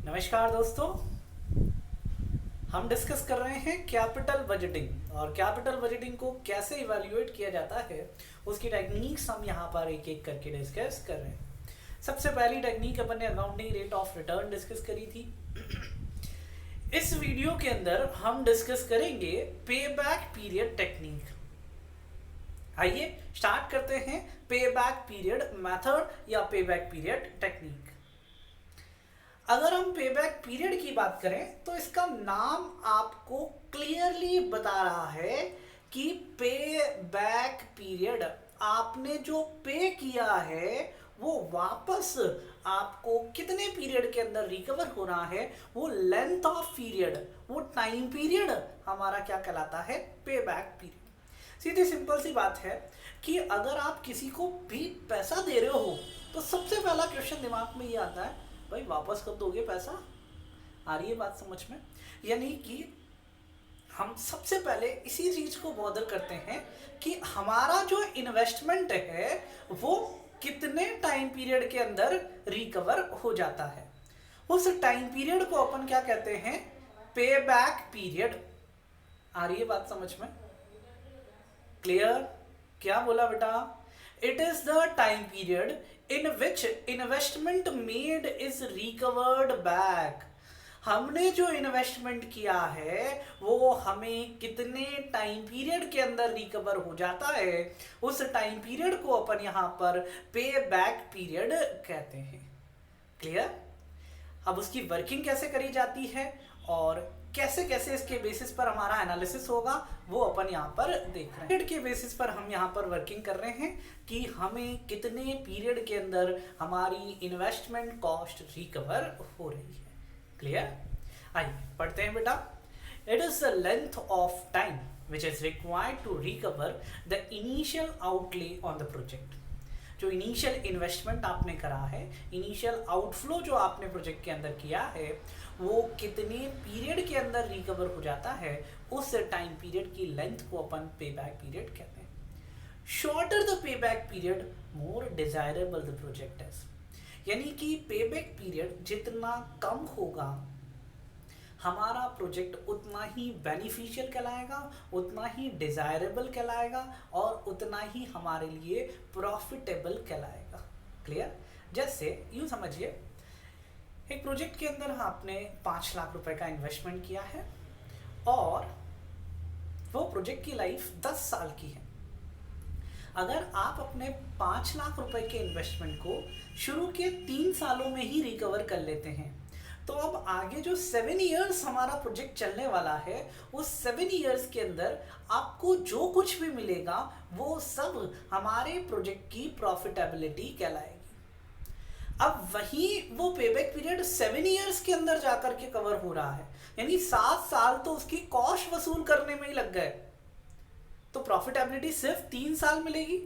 नमस्कार दोस्तों। हम डिस्कस कर रहे हैं कैपिटल बजटिंग और कैपिटल बजटिंग को कैसे इवैल्यूएट किया जाता है उसकी टेक्निक्स हम यहाँ पर एक एक करके डिस्कस कर रहे हैं। सबसे पहली टेक्निक अपन ने accounting rate of return discuss करी थी। इस वीडियो के अंदर हम डिस्कस करेंगे पे बैक पीरियड टेक्निक। आइए स्टार्ट करते हैं पे बैक पीरियड मेथड या पे बैक पीरियड टेक्निक। अगर हम पे बैक पीरियड की बात करें तो इसका नाम आपको क्लियरली बता रहा है कि पे बैक पीरियड आपने जो पे किया है वो वापस आपको कितने पीरियड के अंदर रिकवर हो रहा है, वो लेंथ ऑफ पीरियड, वो टाइम पीरियड हमारा क्या कहलाता है, पे बैक पीरियड। सीधी सिंपल सी बात है कि अगर आप किसी को भी पैसा दे रहे हो तो सबसे पहला क्वेश्चन दिमाग में ये आता है, भाई वापस कब दोगे पैसा। आ रही है बात समझ में? यानी कि हम सबसे पहले इसी चीज को बॉदर करते हैं कि हमारा जो इन्वेस्टमेंट है वो कितने टाइम पीरियड के अंदर रिकवर हो जाता है। उस टाइम पीरियड को अपन क्या कहते हैं, पे बैक पीरियड। आ रही है बात समझ में? क्लियर? क्या बोला बेटा? It is the time period in which investment made is recovered back। हमने जो इन्वेस्टमेंट किया है वो हमें कितने टाइम पीरियड के अंदर रिकवर हो जाता है, उस टाइम पीरियड को अपन यहाँ पर पे बैक पीरियड कहते हैं। क्लियर? अब उसकी वर्किंग कैसे करी जाती है और कैसे कैसे इसके बेसिस पर हमारा एनालिसिस होगा वो अपन यहाँ पर देख रहे हैं। पीरियड के बेसिस पर हम यहाँ पर वर्किंग कर रहे हैं कि हमें कितने पीरियड के अंदर हमारी इन्वेस्टमेंट कॉस्ट रिकवर हो रही है। क्लियर? आइए पढ़ते हैं बेटा। It is the length of time which is required to recover the initial outlay on the project. जो इनिशियल इन्वेस्टमेंट आपने करा है, इनिशियल आउटफ्लो जो आपने प्रोजेक्ट के अंदर किया है, वो कितने पीरियड के अंदर रिकवर हो जाता है, उस टाइम पीरियड की लेंथ को अपन पे बैक पीरियड कहते हैं। Shorter the pay back period more desirable the project is. यानी कि पे बैक पीरियड जितना कम होगा हमारा प्रोजेक्ट उतना ही बेनिफिशियल कहलाएगा, उतना ही डिजायरेबल कहलाएगा और उतना ही हमारे लिए प्रॉफिटेबल कहलाएगा। क्लियर? जैसे यूँ समझिए, एक प्रोजेक्ट के अंदर आपने 5 लाख रुपए का इन्वेस्टमेंट किया है और वो प्रोजेक्ट की लाइफ 10 साल की है। अगर आप अपने 5 लाख रुपए के इन्वेस्टमेंट को शुरू के 3 सालों में ही रिकवर कर लेते हैं तो अब आगे जो 7 इयर्स हमारा प्रोजेक्ट चलने वाला है उस 7 इयर्स के अंदर आपको जो कुछ भी मिलेगा वो सब हमारे प्रोजेक्ट की प्रॉफिटेबिलिटी कहलाएगी। अब वही वो पेबैक पीरियड 7 इयर्स के अंदर जाकर के कवर हो रहा है, यानी 7 साल तो उसकी कॉस्ट वसूल करने में ही लग गए, तो प्रॉफिटेबिलिटी सिर्फ 3 साल मिलेगी।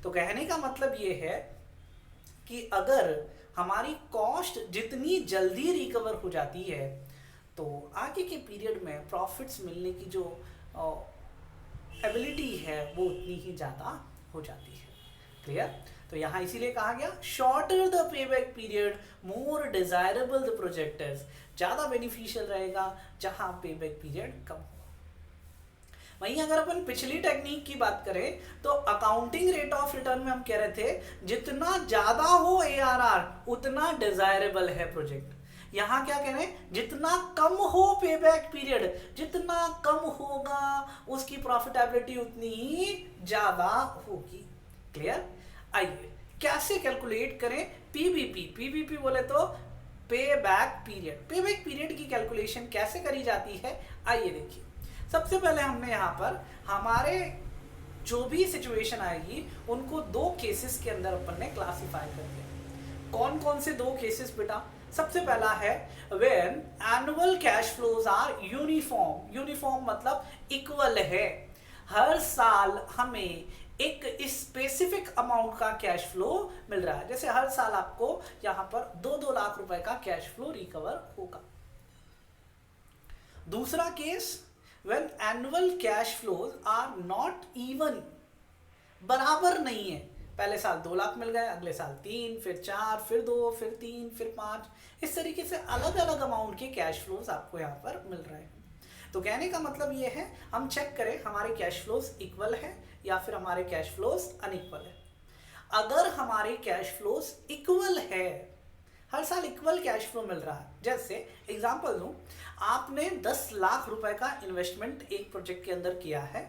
तो कहने का मतलब ये है कि अगर हमारी कॉस्ट जितनी जल्दी रिकवर हो जाती है तो आगे के पीरियड में प्रॉफिट्स मिलने की जो एबिलिटी है वो उतनी ही ज़्यादा हो जाती है। क्लियर? तो यहाँ इसीलिए कहा गया shorter the pay back period more desirable the project is. ज़्यादा बेनिफिशियल रहेगा जहाँ पे बैक पीरियड कम हो। वहीं अगर अपन पिछली टेक्निक की बात करें तो अकाउंटिंग रेट ऑफ रिटर्न में हम कह रहे थे जितना ज्यादा हो ARR उतना डिजायरेबल है प्रोजेक्ट। यहाँ क्या कह रहे हैं, जितना कम हो पे बैक पीरियड, जितना कम होगा उसकी प्रॉफिटेबिलिटी उतनी ही ज्यादा होगी। क्लियर? आइए कैसे कैलकुलेट करें पीबीपी बोले तो पे बैक पीरियड। पे बैक पीरियड की कैलकुलेशन कैसे करी जाती है, आइए देखिए। सबसे पहले हमने यहाँ पर हमारे जो भी सिचुएशन आएगी उनको 2 केसेस के अंदर अपन ने क्लासिफाई कर दिया। कौन कौन से 2 केसेस बेटा? सबसे पहला है when annual cash flows are uniform. Uniform मतलब इक्वल है, हर साल हमें एक स्पेसिफिक अमाउंट का कैश फ्लो मिल रहा है। जैसे हर साल आपको यहाँ पर 2-2 लाख रुपए का कैश फ्लो रिकवर होगा। दूसरा case when annual cash flows are not even, बराबर नहीं है, पहले साल 2 लाख मिल गए, अगले साल 3, फिर 4, फिर 2, फिर 3, फिर 5, इस तरीके से अलग अलग अमाउंट के कैश फ्लोज आपको यहाँ पर मिल रहे हैं। तो कहने का मतलब ये है, हम चेक करें हमारे कैश फ्लोज इक्वल है या फिर हमारे कैश फ्लोज अनइक्वल है। अगर हमारे कैश फ्लोज इक्वल है, हर साल इक्वल कैश फ्लो मिल रहा है, जैसे एग्जांपल दूं, आपने 10 लाख रुपए का इन्वेस्टमेंट एक प्रोजेक्ट के अंदर किया है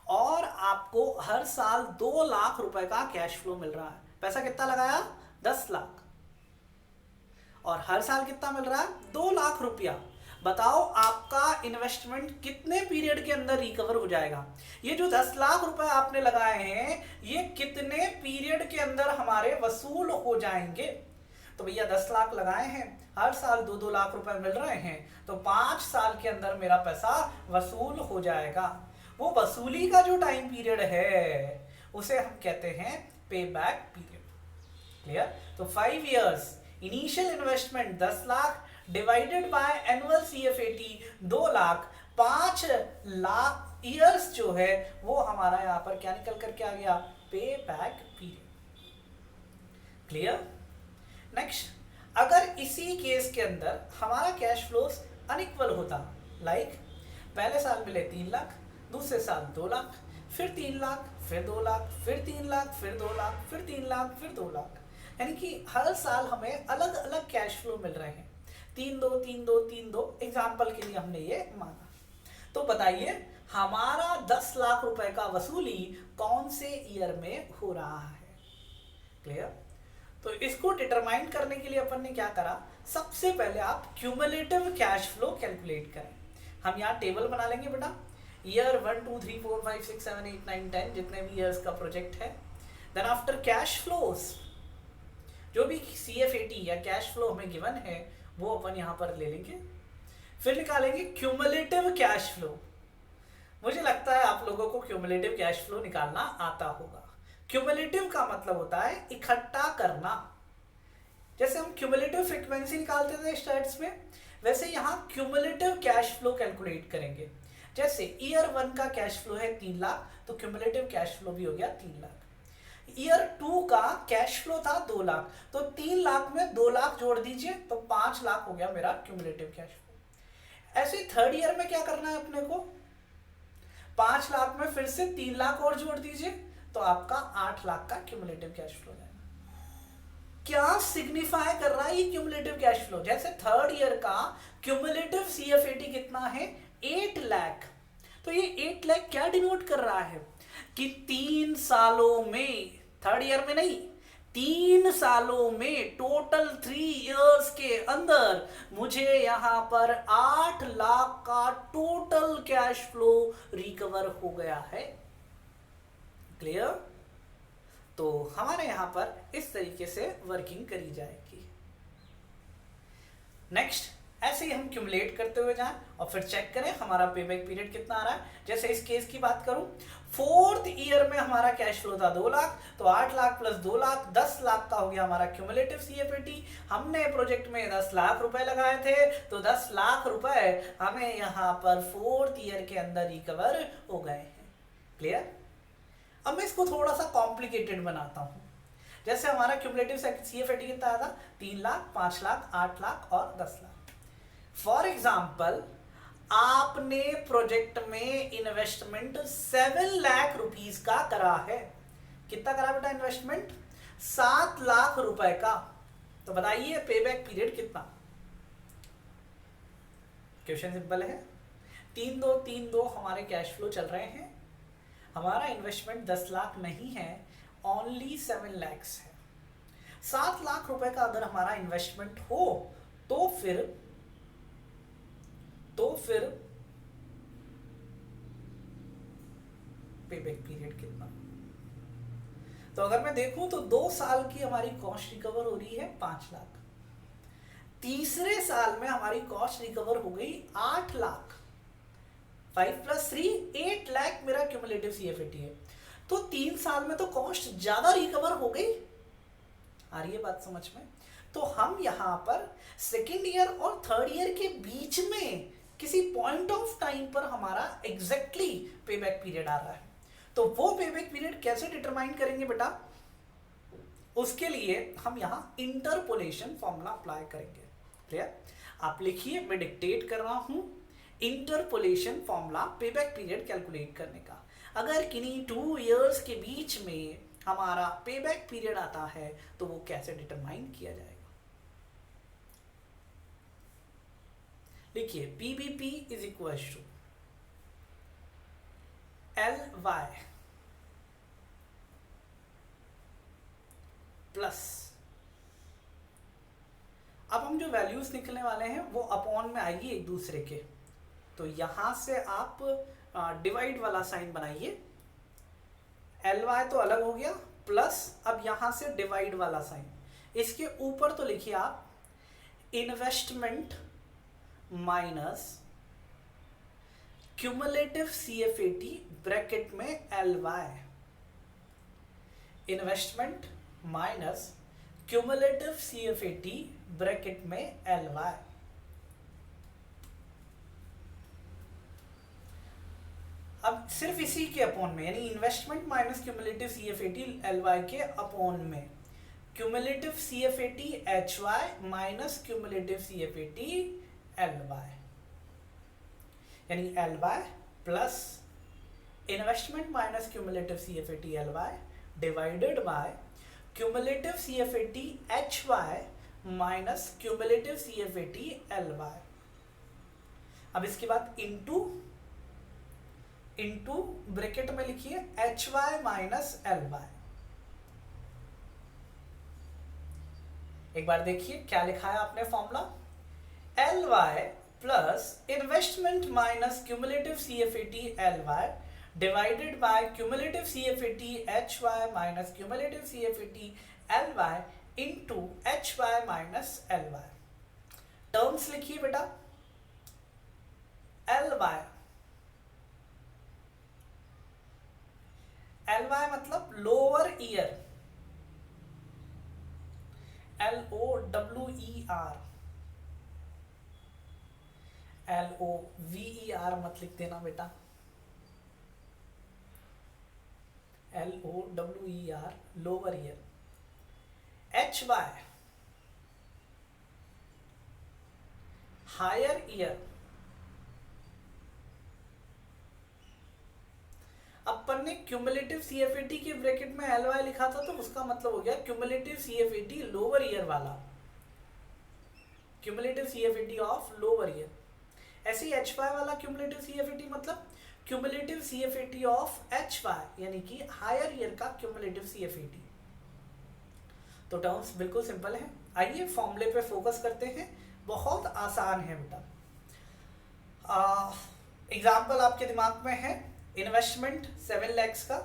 और आपको हर साल 2 लाख रुपए का कैश फ्लो मिल रहा है। पैसा कितना लगाया? 10 लाख, और हर साल कितना मिल रहा है? 2 लाख रुपया। बताओ आपका इन्वेस्टमेंट कितने पीरियड के अंदर रिकवर हो जाएगा? ये जो 10 लाख रुपए आपने लगाए हैं, ये कितने पीरियड के अंदर हमारे वसूल हो जाएंगे? तो भैया 10 लाख लगाए हैं, हर साल 2-2 लाख रुपए मिल रहे हैं, तो 5 साल के अंदर मेरा पैसा वसूल हो जाएगा। वो वसूली का जो टाइम पीरियड है उसे हम कहते हैं पे बैक पीरियड। क्लियर? तो 5 years initial investment 10 lakh divided by annual CFAT 2 lakh, 5 lakh years जो है वो हमारा यहाँ पर क्या निकल करके आ गया? पे बैक पीरियड। क्लियर? नेक्स्ट, अगर इसी केस के अंदर हमारा कैश फ्लोस अनइक्वल होता, लाइक पहले साल मिले 3 लाख, दूसरे साल 2 लाख, फिर 3 लाख, फिर 2 लाख, फिर 3 लाख, फिर 2 लाख, फिर 3 लाख, फिर 2 लाख, यानी कि हर साल हमें अलग अलग कैश फ्लो मिल रहे हैं। 3-2, 3-2, 3-2 एग्जाम्पल के लिए हमने ये माना। तो बताइए हमारा 10 लाख रुपए का वसूली कौन से ईयर में हो रहा है? क्लियर? तो इसको डिटरमाइन करने के लिए अपन ने क्या करा, सबसे पहले आप क्यूमुलेटिव कैश फ्लो कैलकुलेट करें। हम यहाँ टेबल बना लेंगे बेटा, ईयर 1, 2, 3, 4, 5, 6, 7, 8, 9, 10 जितने भी ईयर्स का प्रोजेक्ट है। देन आफ्टर कैश फ्लोज, जो भी सीएफएटी या कैश फ्लो हमें गिवन है वो अपन यहाँ पर ले लेंगे, फिर निकालेंगे क्यूमुलेटिव कैश फ्लो। मुझे लगता है आप लोगों को क्यूमुलेटिव कैश फ्लो निकालना आता होगा। क्यूमुलेटिव का मतलब होता है इकट्ठा करना। जैसे हम क्यूमुलेटिव फ्रीक्वेंसी निकालते थे स्टार्ट्स में, वैसे यहाँ क्यूमुलेटिव कैश फ्लो कैलकुलेट करेंगे। जैसे ईयर 1 का कैश फ्लो है 3 लाख, तो क्यूमुलेटिव कैश फ्लो भी हो गया 3 लाख। ईयर 2 का कैश फ्लो था 2 लाख, तो 3 लाख में 2 लाख जोड़ दीजिए तो 5 लाख हो गया मेरा क्यूमुलेटिव कैश फ्लो। ऐसे थर्ड ईयर में क्या करना है अपने को, 5 लाख में फिर से 3 लाख और जोड़ दीजिए तो आपका 8 लाख का क्यूमुलेटिव कैश फ्लो जाएगा। क्या सिग्निफाई कर रहा है ये क्यूमुलेटिव कैश फ्लो? जैसे थर्ड ईयर का क्यूमुलेटिव सीएफएटी कितना है? 8 लाख। तो ये 8 लाख क्या डिनोट कर रहा है कि 3 सालों में, थर्ड ईयर में नहीं, 3 सालों में, टोटल 3 इयर्स के अंदर मुझे यहां पर 8 लाख का टोटल कैश फ्लो रिकवर हो गया है। क्लियर? तो हमारे यहां पर इस तरीके से वर्किंग करी जाएगी। नेक्स्ट, ऐसे ही हम क्यूमुलेट करते हुए जाएं और फिर चेक करें हमारा पेबैक पीरियड कितना आ रहा है। जैसे इस केस की बात करूं, 4th ईयर में हमारा कैश फ्लो था 2 लाख, तो 8 लाख प्लस 2 लाख 10 लाख का हो गया हमारा क्यूमुलेटिव सीएफएटी। हमने प्रोजेक्ट में 10 लाख रुपए लगाए थे, तो 10 लाख रुपए हमें यहाँ पर 4th ईयर के अंदर रिकवर हो गए हैं। क्लियर? अब मैं इसको थोड़ा सा कॉम्प्लिकेटेड बनाता हूँ। जैसे हमारा क्यूमुलेटिव सीएफएटी कितना आया था? 3 लाख, 5 लाख, 8 लाख और 10 लाख। फॉर एग्जाम्पल, आपने प्रोजेक्ट में इन्वेस्टमेंट 7 लाख रुपीस का करा है। कितना करा बेटा इन्वेस्टमेंट? 7 लाख रुपए का। तो बताइए पेबैक पीरियड कितना? क्वेश्चन सिंपल है, 3-2 हमारे कैश फ्लो चल रहे हैं। हमारा इन्वेस्टमेंट 10 लाख नहीं है, ओनली 7 लैक्स है। 7 लाख रुपए का अगर हमारा इन्वेस्टमेंट हो तो फिर पेबैक पीरियड कितना? तो अगर मैं देखूं तो 2 साल की हमारी कॉस्ट रिकवर हो रही है 5 लाख। तीसरे साल में हमारी कॉस्ट रिकवर हो गई 8 लाख। 5 + 3 8 लाख मेरा क्यूमुलेटिव सीएफएटी है। तो 3 साल में तो कॉस्ट ज्यादा रिकवर हो गई। आ रही है बात समझ में? तो हम यहाँ पर सेकेंड ईयर और थर्ड ईयर के बीच में किसी पॉइंट ऑफ टाइम पर हमारा एग्जैक्टली पेबैक पीरियड आ रहा है। तो वो पेबैक पीरियड कैसे डिटरमाइन करेंगे बेटा? उसके लिए हम यहाँ इंटरपोलेशन फॉर्मूला अप्लाई करेंगे। क्लियर? आप लिखिए, मैं डिक्टेट कर रहा हूँ। Interpolation formula payback period calculate करने का। अगर किन्हीं 2 इयर्स के बीच में हमारा पेबैक पीरियड आता है तो वो कैसे डिटरमाइन किया जाएगा? लिखिए, PBP is equal to LY plus, अब हम जो वैल्यूज निकलने वाले हैं वो अपॉन में आएगी एक दूसरे के, तो यहां से आप डिवाइड वाला साइन बनाइए। LY तो अलग हो गया, प्लस अब यहां से डिवाइड वाला साइन। इसके ऊपर तो लिखिए आप investment minus cumulative CFAT bracket में LY। Investment minus cumulative CFAT bracket में LY। अब सिर्फ इसी के अपॉन में, यानी investment minus cumulative CFAT LY के अपॉन में cumulative CFAT HY minus cumulative CFAT LY, यानी LY plus investment minus cumulative CFAT LY divided by cumulative CFAT HY minus cumulative CFAT LY। अब इसके बाद इंटू ब्रैकेट में लिखिए HY minus LY। एक बार देखिए क्या लिखा है आपने formula, LY plus investment minus cumulative CFAT LY divided by cumulative CFAT HY minus cumulative CFAT LY into HY minus LY। Terms लिखिए बेटा, LY मतलब लोअर ईयर, LOWER, LOVER मत लिख देना बेटा, LOWER lower year. HY higher year. अपन ने cumulative CFAT के ब्रैकेट में LY लिखा था तो उसका मतलब हो गया क्यूमुलेटिव CFAT लोअर ईयर वाला, cumulative CFAT of lower year. ऐसे ही HY वाला क्यूमुलेटिव CFAT मतलब क्यूमुलेटिव CFAT ऑफ HY, यानी कि हायर ईयर का क्यूमुलेटिव CFAT। तो टर्म्स बिल्कुल सिंपल है। आइए फॉर्मूले पे फोकस करते हैं, बहुत आसान है बेटा। एग्जाम्पल आपके दिमाग में है, इन्वेस्टमेंट 7 lakhs का,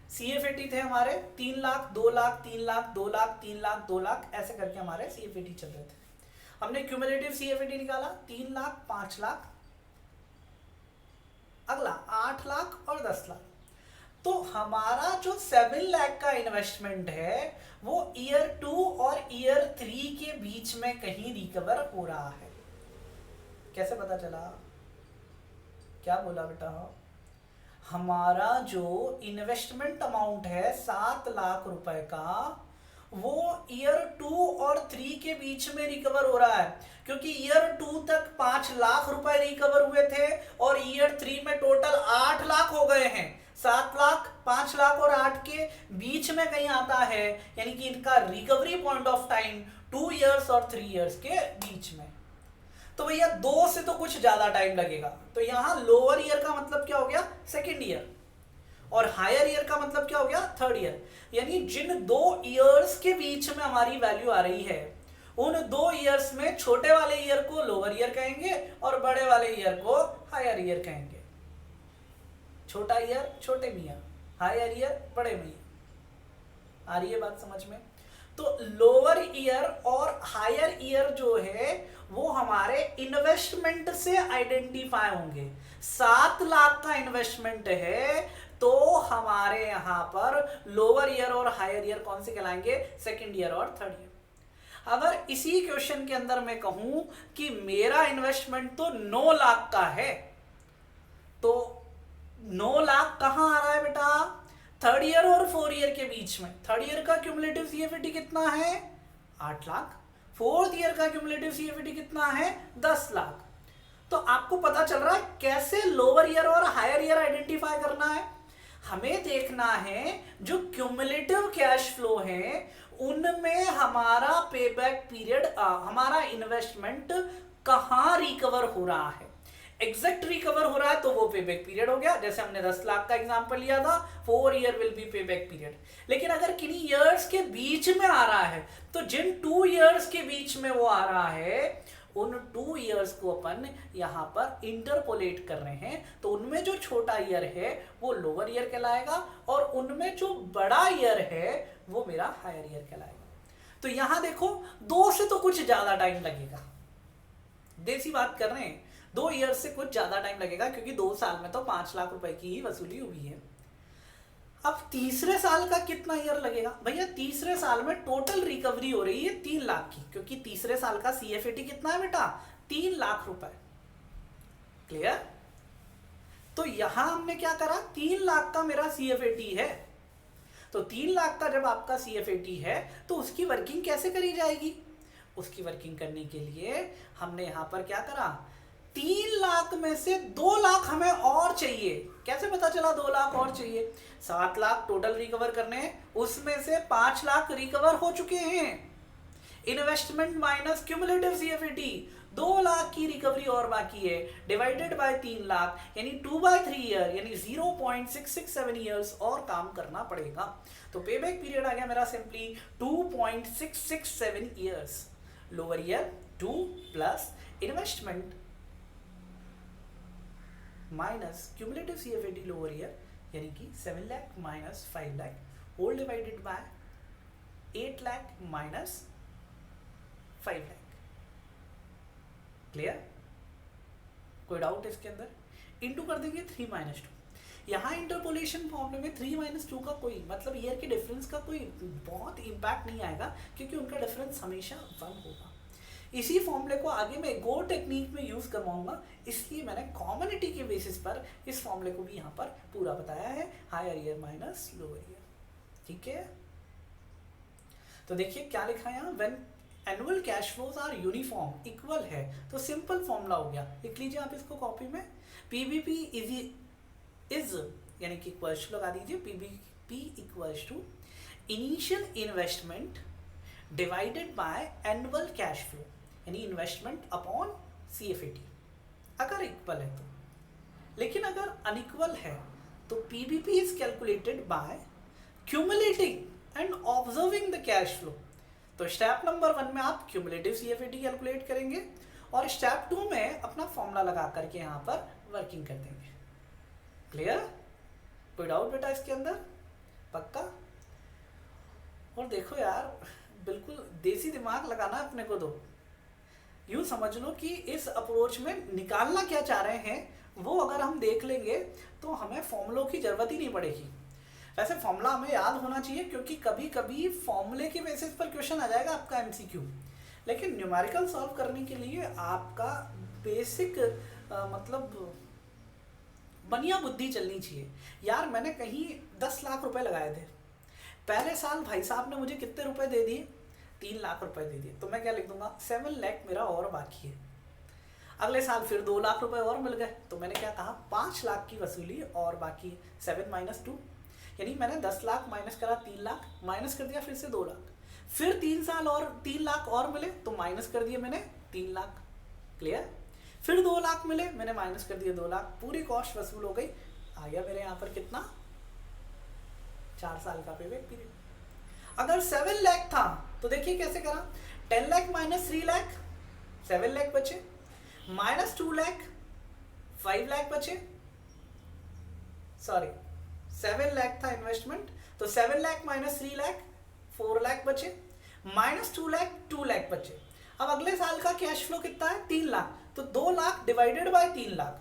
CFAT थे हमारे 3 लाख, 2 लाख, 3 लाख, 2 लाख, 3 लाख, 2 लाख, ऐसे करके हमारे CFAT चल रहे थे। हमने क्यूमुलेटिव CFAT निकाला 3 लाख, 5 लाख, अगला 8 लाख और 10 लाख। तो हमारा जो 7 लाख का इन्वेस्टमेंट है वो ईयर 2 और ईयर 3 के बीच में कहीं रिकवर हो रहा है। कैसे पता चला? क्या बोला बेटा? हमारा जो इन्वेस्टमेंट अमाउंट है 7 लाख रुपए का, वो ईयर 2 और 3 के बीच में रिकवर हो रहा है, क्योंकि ईयर 2 तक 5 लाख रुपए रिकवर हुए थे और ईयर 3 में टोटल 8 लाख हो गए हैं। 7 लाख, 5 लाख और 8 के बीच में कहीं आता है, यानी कि इनका recovery point of time 2 years और 3 इयर्स के बीच में। तो भैया 2 से तो कुछ ज्यादा टाइम लगेगा, तो यहां लोअर ईयर का मतलब क्या हो गया? सेकेंड ईयर, और हायर ईयर का मतलब क्या हो गया? Third year. यानी जिन 2 इयर्स के बीच में हमारी वैल्यू आ रही है, उन 2 इयर्स में छोटे वाले ईयर को लोअर ईयर कहेंगे और बड़े वाले ईयर को हायर ईयर कहेंगे। छोटा ईयर छोटे मियाँ, हायर ईयर बड़े मियाँ। आ रही है बात समझ में? तो लोअर ईयर और हायर ईयर जो है वो हमारे इन्वेस्टमेंट से आइडेंटिफाई होंगे। 7 लाख का इन्वेस्टमेंट है तो हमारे यहां पर लोअर ईयर और हायर ईयर कौन से कहलाएंगे? सेकेंड ईयर और थर्ड ईयर। अगर इसी क्वेश्चन के अंदर मैं कहूं कि मेरा इन्वेस्टमेंट तो 9 लाख का है, तो 9 लाख कहां आ रहा है बेटा? थर्ड ईयर और 4 ईयर के बीच में थर्ड ईयर का क्यूमुलेटिव सीएफएटी कितना है 8 लाख, फोर्थ ईयर का क्यूमुलेटिव सीएफएटी कितना है 10 लाख। तो आपको पता चल रहा है कैसे लोअर ईयर और हायर ईयर आइडेंटिफाई करना है। हमें देखना है जो क्यूमुलेटिव कैश फ्लो है उनमें हमारा पेबैक पीरियड, हमारा इन्वेस्टमेंट कहां रिकवर हो रहा है। एग्जैक्ट रिकवर हो रहा है तो वो पेबैक पीरियड हो गया, जैसे हमने 10 लाख का एग्जांपल लिया था, 4 year will be payback period. लेकिन अगर किन्हीं ईयर्स के बीच में आ रहा है तो जिन 2 ईयर्स के बीच में वो आ रहा है उन 2 ईयर्स को अपन यहाँ पर इंटरपोलेट कर रहे हैं, तो उनमें जो छोटा ईयर है वो लोअर ईयर कहलाएगा और उनमें जो बड़ा ईयर है वो मेरा हायर ईयर कहलाएगा। तो यहाँ देखो 2 से तो कुछ ज्यादा टाइम लगेगा, देसी बात कर रहे हैं, 2 ईयर से कुछ ज्यादा टाइम लगेगा क्योंकि 2 साल में तो 5 लाख रुपए की ही वसूली हुई है। अब तीसरे साल का कितना ईयर लगेगा भैया, तीसरे साल में टोटल रिकवरी हो रही है 3 लाख की, क्योंकि तीसरे साल का सीएफएटी कितना है बेटा 3 लाख रुपए। क्लियर? तो यहां हमने क्या करा, 3 लाख का मेरा सीएफएटी है, तो 3 लाख का जब आपका सीएफएटी है तो उसकी वर्किंग कैसे करी जाएगी, उसकी वर्किंग करने के लिए हमने यहां पर क्या करा, 3 लाख में से 2 लाख हमें और चाहिए। कैसे पता चला 2 लाख और चाहिए, 7 लाख टोटल रिकवर करने हैं, उसमें से 5 लाख रिकवर हो चुके हैं। इन्वेस्टमेंट माइनस क्यूमुलेटिव सीएफएटी, 2 लाख की रिकवरी और बाकी है, डिवाइडेड बाय 3 लाख यानी 2/3 ईयर यानी 0.667 ईयर्स और काम करना पड़ेगा। तो पेबैक पीरियड आ गया मेरा simply 2.667 years. Lower year 2 plus investment minus cumulative CFAT lower year यानी कि 7 lakh minus 5 lakh whole divided by 8 lakh minus 5 lakh. Clear? कोई डाउट इसके अंदर? इंटू कर देंगे 3 माइनस 2। यहाँ इंटरपोलेशन फॉर्मूले में 3 माइनस 2 का कोई मतलब ईयर के डिफरेंस का कोई बहुत इंपैक्ट नहीं आएगा क्योंकि उनका डिफरेंस हमेशा 1 होगा। इसी फॉर्मूले को आगे मैं गो टेक्निक में यूज करवाऊंगा, इसलिए मैंने कॉमनिटी के बेसिस पर इस फॉर्मूले को भी यहाँ पर पूरा बताया है, higher year minus lower year. ठीक है, तो देखिए क्या लिखा है यहाँ, when annual cash flows are uniform equal है, तो सिंपल फॉर्मूला हो गया, लिख लीजिए आप इसको कॉपी में, पीबीपी इज यानी कि इक्वल्स लगा दीजिए, PBP equals to initial investment divided by annual cash flow यानी इन्वेस्टमेंट अपॉन सीएफएटी, अगर इक्वल है तो। लेकिन अगर अनइक्वल है तो PBP is calculated by cumulating and observing the cash flow. तो स्टेप नंबर 1 में आप क्यूमुलेटिव सीएफएटी कैलकुलेट करेंगे और स्टेप 2 में अपना फॉर्मूला लगा करके यहाँ पर वर्किंग कर देंगे। क्लियर? कोई डाउट बेटा इसके अंदर? पक्का? और देखो यार, बिल्कुल देसी दिमाग लगाना है अपने को, तो यूं समझ लो कि इस अप्रोच में निकालना क्या चाह रहे हैं वो अगर हम देख लेंगे तो हमें फॉर्मूलों की जरूरत ही नहीं पड़ेगी। वैसे फॉर्मूला हमें याद होना चाहिए क्योंकि कभी कभी फॉर्मूले के बेसिस पर क्वेश्चन आ जाएगा आपका एमसीक्यू, लेकिन न्यूमेरिकल सॉल्व करने के लिए आपका बेसिक मतलब बनिया बुद्धि चलनी चाहिए। यार मैंने कहीं 10 लाख रुपए लगाए थे, पहले साल भाई साहब ने मुझे कितने रुपए दे दिए, 3 लाख रुपए दे दिए, तो मैं क्या लिख दूंगा 7 लाख मेरा और बाकी है। अगले साल फिर 2 लाख रुपए और मिल गए, तो मैंने क्या कहा 5 लाख की वसूली और बाकी है, 7 माइनस 2 यानी मैंने 10 लाख माइनस करा 3 लाख, माइनस कर दिया फिर से 2 लाख, फिर 3 साल और 3 लाख और मिले तो माइनस कर दिए मैंने 3 लाख। क्लियर? फिर 2 लाख मिले, मैंने माइनस कर दिए 2 लाख, पूरी कॉस्ट वसूल हो गई। आ गया मेरे यहाँ पर कितना, 4 साल का पेबैक पीरियड। अगर 7 लाख था तो देखिए कैसे करा, 10 लाख माइनस 3 लाख 7 लाख बचे, माइनस 2 लाख 5 लाख बचे, सॉरी 7 लाख था इन्वेस्टमेंट, तो 7 लाख माइनस 3 लाख 4 लाख बचे, माइनस 2 लाख 2 लाख बचे। अब अगले साल का कैश फ्लो कितना है 3 लाख, तो 2 लाख डिवाइडेड बाय 3 लाख,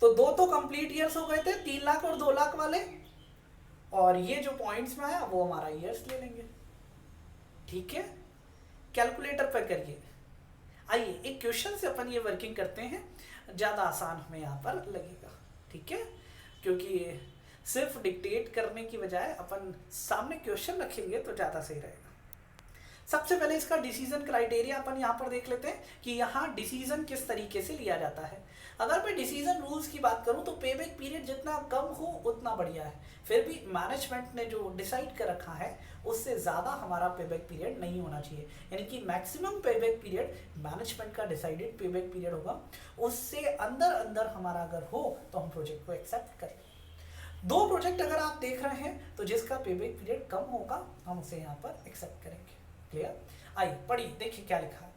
तो 2 तो कंप्लीट ईयर्स हो गए थे, 3 लाख और 2 लाख वाले, और ये जो पॉइंट्स में आया वो हमारा ईयर्स ले लेंगे। ठीक है, कैलकुलेटर पर करिए। आइए एक क्वेश्चन से अपन ये वर्किंग करते हैं, ज़्यादा आसान हमें यहाँ पर लगेगा। ठीक है, क्योंकि सिर्फ डिक्टेट करने की बजाय अपन सामने क्वेश्चन रखेंगे तो ज़्यादा सही रहेगा। सबसे पहले इसका डिसीजन क्राइटेरिया अपन यहाँ पर देख लेते हैं कि यहाँ डिसीजन किस तरीके से लिया जाता है। अगर मैं डिसीजन रूल्स की बात करूँ तो पेबैक पीरियड जितना कम हो उतना बढ़िया है। फिर भी मैनेजमेंट ने जो डिसाइड कर रखा है उससे ज़्यादा हमारा पेबैक पीरियड नहीं होना चाहिए, यानी कि मैक्सिमम पेबैक पीरियड मैनेजमेंट का डिसाइडेड पेबैक पीरियड होगा, उससे अंदर अंदर हमारा अगर हो तो हम प्रोजेक्ट को एक्सेप्ट करें। दो प्रोजेक्ट अगर आप देख रहे हैं तो जिसका पेबैक पीरियड कम होगा हम उसे यहाँ पर एक्सेप्ट करेंगे। क्लियर? आइए पढ़िए, देखिए क्या लिखा है।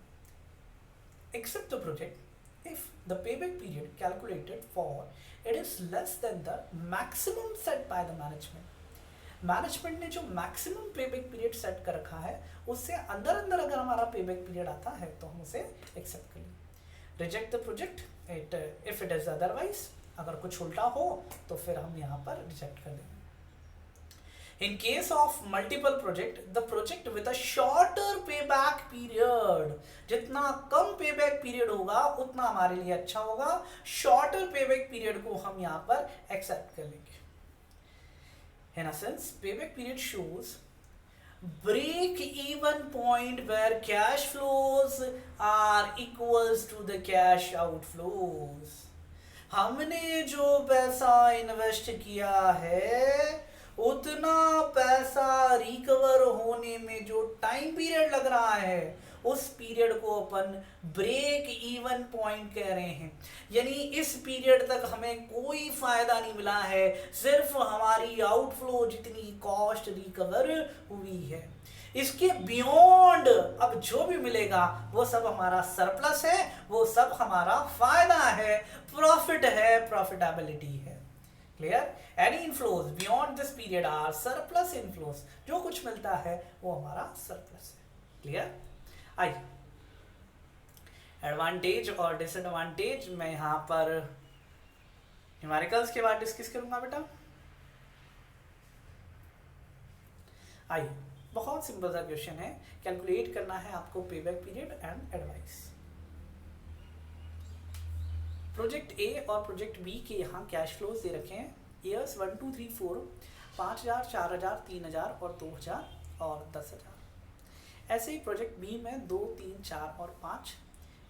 Accept the project if the payback period calculated for it is less than the maximum set by the management. Management ने जो मैक्सिमम पेबैक पीरियड सेट कर रखा है उससे अंदर अंदर अगर हमारा पेबैक पीरियड आता है तो हम उसे एक्सेप्ट करेंगे। Reject the project if it is otherwise, अगर कुछ उल्टा हो तो फिर हम यहाँ पर रिजेक्ट कर देंगे। In case of multiple project, the project with a shorter payback period, जितना कम payback period होगा उतना हमारे लिए अच्छा होगा। shorter payback period को हम यहाँ पर accept कर लेंगे। In a sense, payback period shows break even point where cash flows are equals to the cash outflows। हमने जो पैसा इन्वेस्ट किया है उतना पैसा रिकवर होने में जो टाइम पीरियड लग रहा है उस पीरियड को अपन ब्रेक इवन पॉइंट कह रहे हैं। यानी इस पीरियड तक हमें कोई फायदा नहीं मिला है, सिर्फ हमारी आउटफ्लो जितनी कॉस्ट रिकवर हुई है। इसके बियॉन्ड अब जो भी मिलेगा वो सब हमारा सरप्लस है, वो सब हमारा फायदा है, प्रॉफिट है, प्रॉफिटेबिलिटी है। Clear? Any inflows beyond this period are surplus inflows, जो कुछ मिलता है वो हमारा सरप्लस है। क्लियर? आइए एडवांटेज और डिसएडवांटेज मैं यहाँ पर न्यूमेरिकल्स के बाद डिस्कस करूंगा बेटा। आइए, बहुत सिंपल सा क्वेश्चन है, कैलकुलेट करना है आपको payback period and advice. Project A और प्रोजेक्ट बी के यहाँ कैश फ्लोज दे रखे हैं, ईयर्स 1 2 3 4, 5000, 4000, 3000 और 2000 और 10000। ऐसे ही प्रोजेक्ट बी में 2 3 4 और 5,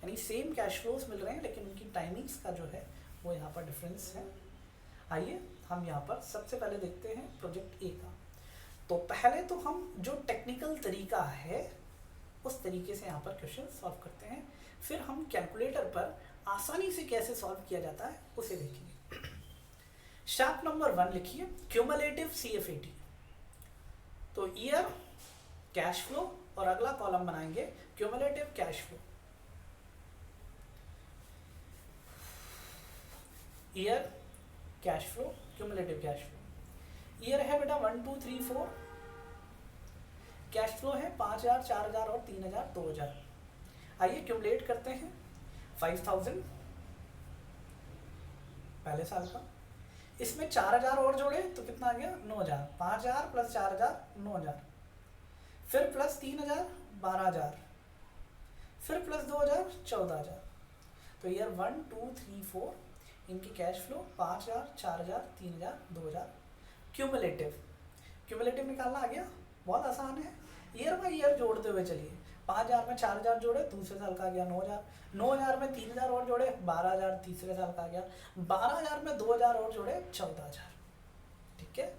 यानी सेम कैश फ्लोज मिल रहे हैं लेकिन उनकी टाइमिंग्स का जो है वो यहाँ पर डिफरेंस है। आइए हम यहाँ पर सबसे पहले देखते हैं प्रोजेक्ट ए का। तो पहले तो हम जो टेक्निकल तरीका है उस तरीके से यहाँ पर क्वेश्चन सॉल्व करते हैं, फिर हम कैलकुलेटर पर आसानी से कैसे सॉल्व किया जाता है उसे देखेंगे। स्टेप नंबर 1 लिखिए, क्यूमुलेटिव CFAT। तो ईयर, कैश फ्लो और अगला कॉलम बनाएंगे cumulative cash flow. Year, cash flow, cumulative cash flow. Year है बेटा 1 2 3 4, कैश फ्लो है 5000, 4000 और 3000, 2000। आइए क्यूमुलेट करते हैं। 5000 पहले साल का, इसमें 4000 और जोड़े तो कितना आ गया 9000, 5000 प्लस 4000 9000, फिर प्लस 3000 12000, फिर प्लस 2000 14000। तो ईयर 1 2 3 4 इनकी कैश फ्लो 5000, 4000, 3000, 2000। क्यूमुलेटिव निकालना आ गया, बहुत आसान है। ईयर बाई ईयर जोड़ते हुए चलिए, 5000 में 4000 जोड़े दूसरे साल का आ गया 9000, 9000 में 3000 और जोड़े 12000 तीसरे साल का आ गया, 12000 में 2000 और जोड़े 14000। ठीक है,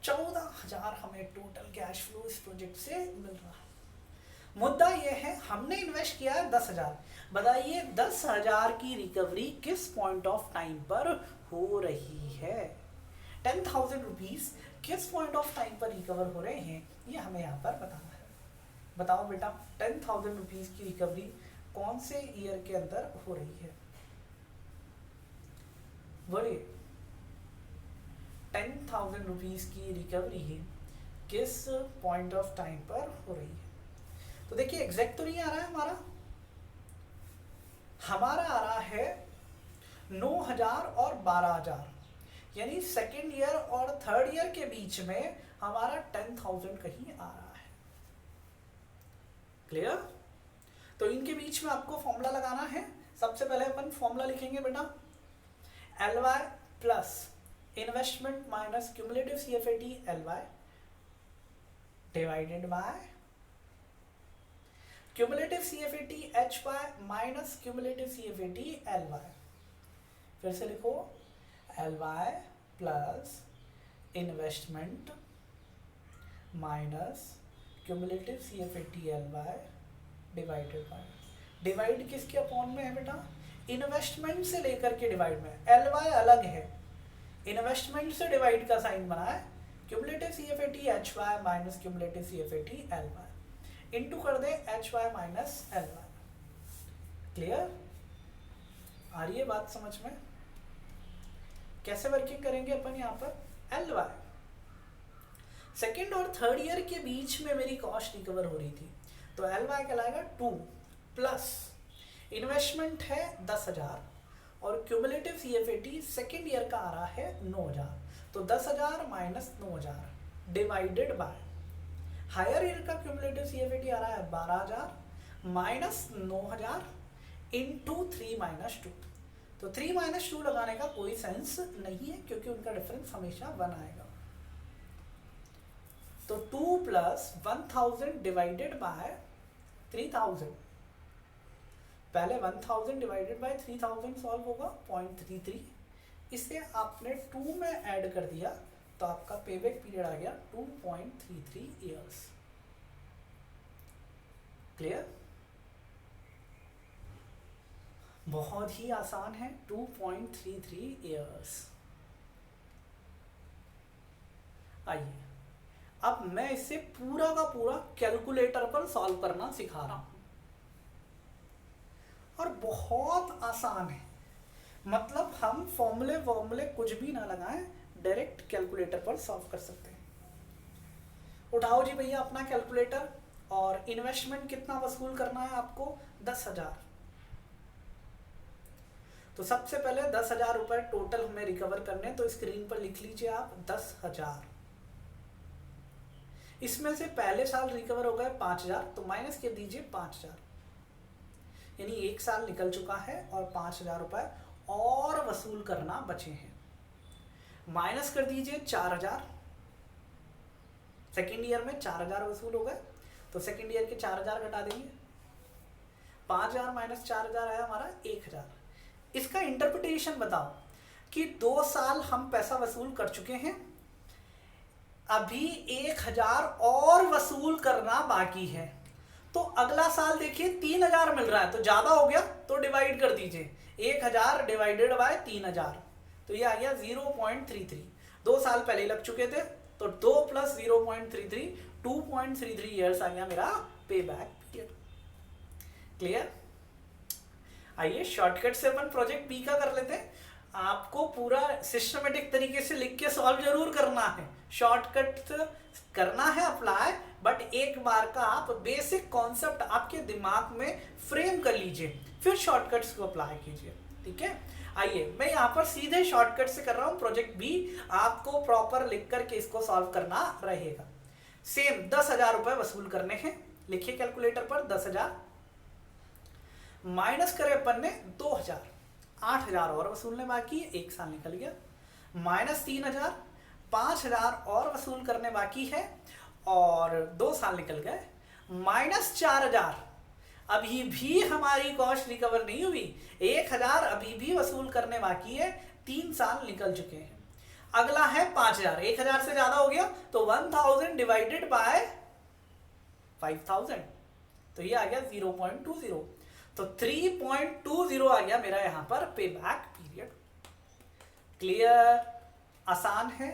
14000 हमें टोटल कैश फ्लो इस प्रोजेक्ट से मिल रहा है। मुद्दा यह है हमने इन्वेस्ट किया है 10,000, बताइए 10,000 की रिकवरी किस पॉइंट ऑफ टाइम पर हो रही है। 10,000 रुपीज किस पॉइंट ऑफ टाइम पर रिकवर हो रहे हैं ये हमें यहाँ पर बताना है। बताओ बेटा 10,000 रुपीज की रिकवरी कौन से ईयर के अंदर हो रही है, बोलिए। 10,000 रुपीज की रिकवरी किस पॉइंट ऑफ टाइम पर हो रही है। तो देखिए एग्जैक्ट तो नहीं आ रहा है हमारा आ रहा है 9,000 और 12,000, यानी सेकेंड ईयर और थर्ड ईयर के बीच में हमारा 10,000 कहीं आ रहा है। क्लियर? तो इनके बीच में आपको फॉर्मूला लगाना है। सबसे पहले अपन फॉर्मूला लिखेंगे बेटा, L Y plus investment minus cumulative C F A T L Y divided by cumulative C F A T H Y minus cumulative C F A T L Y. फिर से लिखो L Y plus investment minus cumulative C F A T L Y divided by, divide किसके upon में है बेटा, investment से लेकर के डिवाइड में, एल वाई अलग है, इन्वेस्टमेंट से डिवाइड का साइन बना है, cumulative C F A T H Y minus cumulative C F A T L Y into कर दे H Y minus L Y. Clear? आ रही है बात समझ में? कैसे वर्किंग करेंगे अपन यहाँ पर एल वाई। सेकेंड और थर्ड ईयर के बीच में मेरी कॉस्ट रिकवर हो रही थी, तो एल वाई कहलाएगा 2 प्लस इन्वेस्टमेंट है 10,000 और cumulative C F A T second year का आ रहा है 9,000, तो 10,000 minus 9,000 divided by higher year का cumulative C F A T आ रहा है 12,000 माइनस 9,000 इंटू 3 माइनस 2। तो 3 माइनस 2 लगाने का कोई सेंस नहीं है क्योंकि उनका डिफरेंस हमेशा 1 आएगा। तो 2 प्लस 1000 डिवाइडेड बाय 3000, पहले 1000 डिवाइडेड बाय 3000 सॉल्व होगा 0.33, इसे आपने 2 में ऐड कर दिया तो आपका पेबैक पीरियड आ गया 2.33 ईयर्स। क्लियर? बहुत ही आसान है, 2.33 ईयर्स। आइए अब मैं इसे पूरा का पूरा कैलकुलेटर पर सॉल्व करना सिखा रहा हूं और बहुत आसान है, मतलब हम फॉर्मूले कुछ भी ना लगाएं, डायरेक्ट कैलकुलेटर पर सॉल्व कर सकते हैं। उठाओ जी भैया अपना कैलकुलेटर और इन्वेस्टमेंट कितना वसूल करना है आपको, 10,000। तो सबसे पहले 10,000 रुपए टोटल हमें रिकवर करने, तो स्क्रीन पर लिख लीजिए आप 10,000। इसमें से पहले साल रिकवर हो गए 5,000, तो माइनस कर दीजिए 5,000, यानी एक साल निकल चुका है और 5,000 रुपए और वसूल करना बचे हैं। माइनस कर दीजिए 4,000, सेकेंड ईयर में 4,000 वसूल हो गए, तो सेकेंड ईयर के 4,000 घटा देंगे, 5,000 माइनस 4,000 आया हमारा 1,000। इसका इंटरप्रिटेशन बताओ कि 2 साल हम पैसा वसूल कर चुके हैं, अभी 1,000 और वसूल करना बाकी है, तो अगला साल देखिए 3,000 मिल रहा है, तो ज्यादा हो गया तो डिवाइड कर दीजिए, 1,000 डिवाइडेड बाय 3,000, तो ये आ गया 0.33। 2 साल पहले लग चुके थे, तो 2 प्लस 0.33 2.33 ईयर्स आ गया मेरा पे बैक पीरियड। क्लियर? आइए शॉर्टकट से अपन प्रोजेक्ट बी का कर लेते हैं। आपको पूरा सिस्टमेटिक तरीके से लिख के सॉल्व जरूर करना है, शॉर्टकट करना है अप्लाई, बट एक बार का आप बेसिक कॉन्सेप्ट आपके दिमाग में फ्रेम कर लीजिए, फिर शॉर्टकट्स को अप्लाई कीजिए। ठीक है? आइए मैं यहाँ पर सीधे शॉर्टकट से कर रहा हूँ प्रोजेक्ट बी, आपको प्रॉपर लिख करके इसको सॉल्व करना रहेगा। सेम 10,000 रुपए वसूल करने हैं, लिखिए कैलकुलेटर पर 10,000 माइनस करें अपन ने 2,000, 8,000 और वसूलने बाकी है, एक साल निकल गया, माइनस 3,000, 5,000 और वसूल करने बाकी है और 2 साल निकल गए, माइनस 4,000, अभी भी हमारी कॉस्ट रिकवर नहीं हुई, 1,000 अभी भी वसूल करने बाकी है, 3 साल निकल चुके हैं। अगला है 5,000, 1,000 से ज्यादा हो गया तो 1,000 डिवाइडेड बाय 5,000, तो ये आ गया 0.20, तो 3.20 आ गया मेरा यहाँ पर पे बैक पीरियड। क्लियर? आसान है।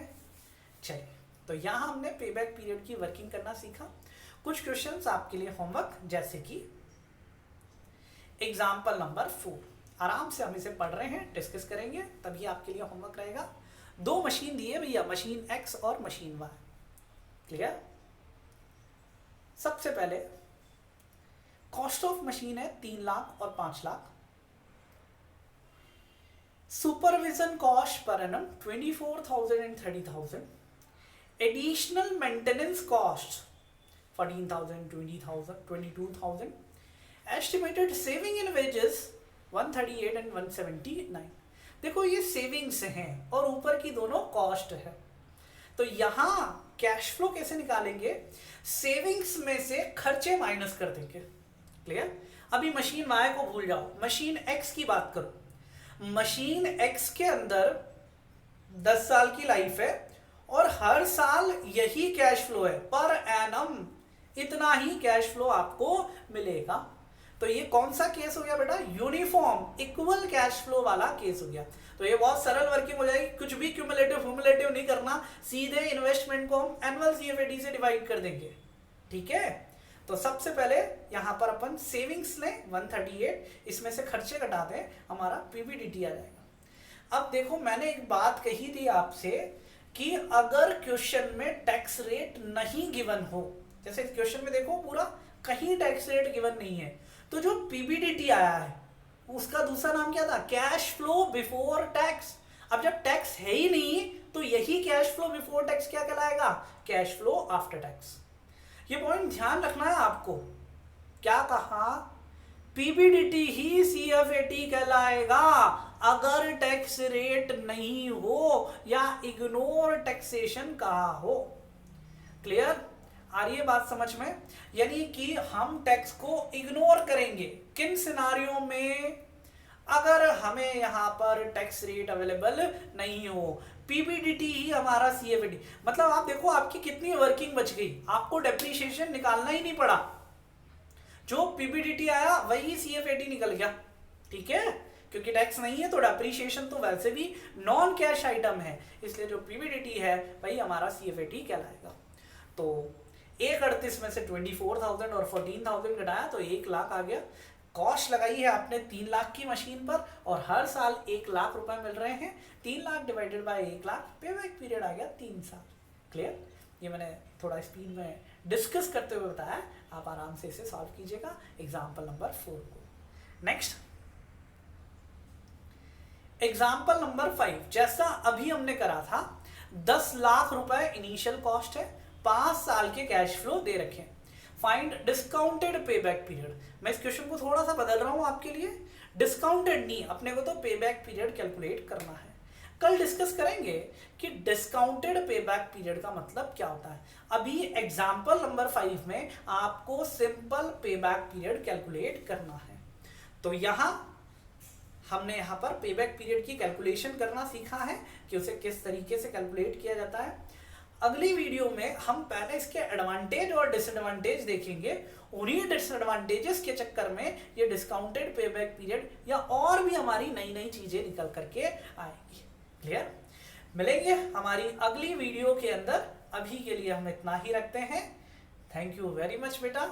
चलिए तो यहाँ हमने पे बैक पीरियड की वर्किंग करना सीखा। कुछ क्वेश्चंस आपके लिए होमवर्क, जैसे कि एग्जाम्पल नंबर 4, आराम से हम इसे पढ़ रहे हैं, डिस्कस करेंगे, तभी आपके लिए होमवर्क रहेगा। 2 मशीन दिए भैया, मशीन एक्स और मशीन वाई। क्लियर? सबसे पहले कॉस्ट ऑफ मशीन है 3 लाख और 5 lakh, supervision cost per annum 24,000 and 30,000, additional maintenance cost 14,000, 20,000, 22,000, estimated saving in wages 138 and 179। देखो ये सेविंग्स हैं और ऊपर की दोनों कॉस्ट है, तो यहां कैश फ्लो कैसे निकालेंगे, सेविंग्स में से खर्चे माइनस कर देंगे। क्लियर। अभी मशीन वाई को भूल जाओ, मशीन एक्स की बात करो। मशीन एक्स के अंदर 10 साल की लाइफ है और हर साल यही कैश फ्लो है, पर एनम इतना ही कैश फ्लो आपको मिलेगा। तो ये कौन सा केस हो गया बेटा, यूनिफॉर्म इक्वल कैश फ्लो वाला केस हो गया। तो ये बहुत सरल वर्किंग हो जाएगी, कुछ भी क्यूमुलेटिव क्यूमुलेटिव नहीं करना, सीधे इन्वेस्टमेंट को हम एनुअल सीएफएडी से डिवाइड कर देंगे। ठीक है, तो सबसे पहले यहां पर अपन सेविंग्स लें 138, इसमें से खर्चे घटा दें, हमारा पीबीडीटी आ जाएगा। अब देखो मैंने एक बात कही थी आपसे कि अगर क्वेश्चन में टैक्स रेट नहीं गिवन हो, जैसे क्वेश्चन में देखो पूरा कहीं टैक्स रेट गिवन नहीं है, तो जो पीबीडीटी आया है उसका दूसरा नाम क्या था, कैश फ्लो बिफोर टैक्स। अब जब टैक्स है ही नहीं तो यही कैश फ्लो बिफोर टैक्स क्या कहलाएगा, कैश फ्लो आफ्टर टैक्स। ये पॉइंट ध्यान रखना है आपको। क्या कहा, पीबीडीटी ही सीएफएटी कहलाएगा अगर टैक्स रेट नहीं हो या इग्नोर टैक्सेशन कहा हो। क्लियर, आ रही है बात समझ में। यानी कि हम टैक्स को इग्नोर करेंगे किन सिनारियों में, अगर हमें यहां पर टैक्स रेट अवेलेबल नहीं हो, पीबीडीटी ही हमारा सीएफएटी। मतलब आप देखो आपकी कितनी वर्किंग बच गई, आपको डेप्रिसिएशन निकालना ही नहीं पड़ा, जो पीबीडीटी आया वही सीएफएटी निकल गया। ठीक है, क्योंकि टैक्स नहीं है तो डेप्रिसिएशन तो वैसे भी नॉन कैश आइटम है, इसलिए जो पीबीडीटी है वही हमारा सीएफएटी कहलाएगा। तो 138 में से 24,000 और 14,000 घटाया तो 1 लाख आ गया। कॉस्ट लगाई है आपने 3 लाख की मशीन पर और हर साल 1 लाख रुपए मिल रहे हैं, 3 lakh divided by 1 lakh, payback period आ गया 3 साल। क्लियर, ये मैंने थोड़ा स्पीड में डिस्कस करते हुए बताया, आप आराम से इसे सॉल्व कीजिएगा एग्जाम्पल नंबर 4 को। नेक्स्ट एग्जाम्पल नंबर 5, जैसा अभी हमने करा था 10 लाख रुपए इनिशियल कॉस्ट है, 5 साल के कैश फ्लो दे रखे हैं, फाइंड डिस्काउंटेड पेबैक पीरियड। मैं इस क्वेश्चन को थोड़ा सा बदल रहा हूं आपके लिए, डिस्काउंटेड नहीं, अपने को तो पेबैक पीरियड कैलकुलेट करना है। कल डिस्कस करेंगे कि डिस्काउंटेड पेबैक पीरियड का मतलब क्या होता है। अभी एग्जाम्पल नंबर 5 में आपको सिंपल पेबैक पीरियड कैलकुलेट करना है। तो यहां हमने यहां पर पेबैक पीरियड की कैलकुलेशन करना सीखा है कि उसे किस तरीके से कैलकुलेट किया जाता है। अगली वीडियो में हम पहले इसके एडवांटेज और डिसएडवांटेज देखेंगे, उन्हीं डिसएडवांटेजेस के चक्कर में ये डिस्काउंटेड पेबैक पीरियड या और भी हमारी नई नई चीजें निकल करके आएंगी। क्लियर, मिलेंगे हमारी अगली वीडियो के अंदर। अभी के लिए हम इतना ही रखते हैं। थैंक यू वेरी मच बेटा।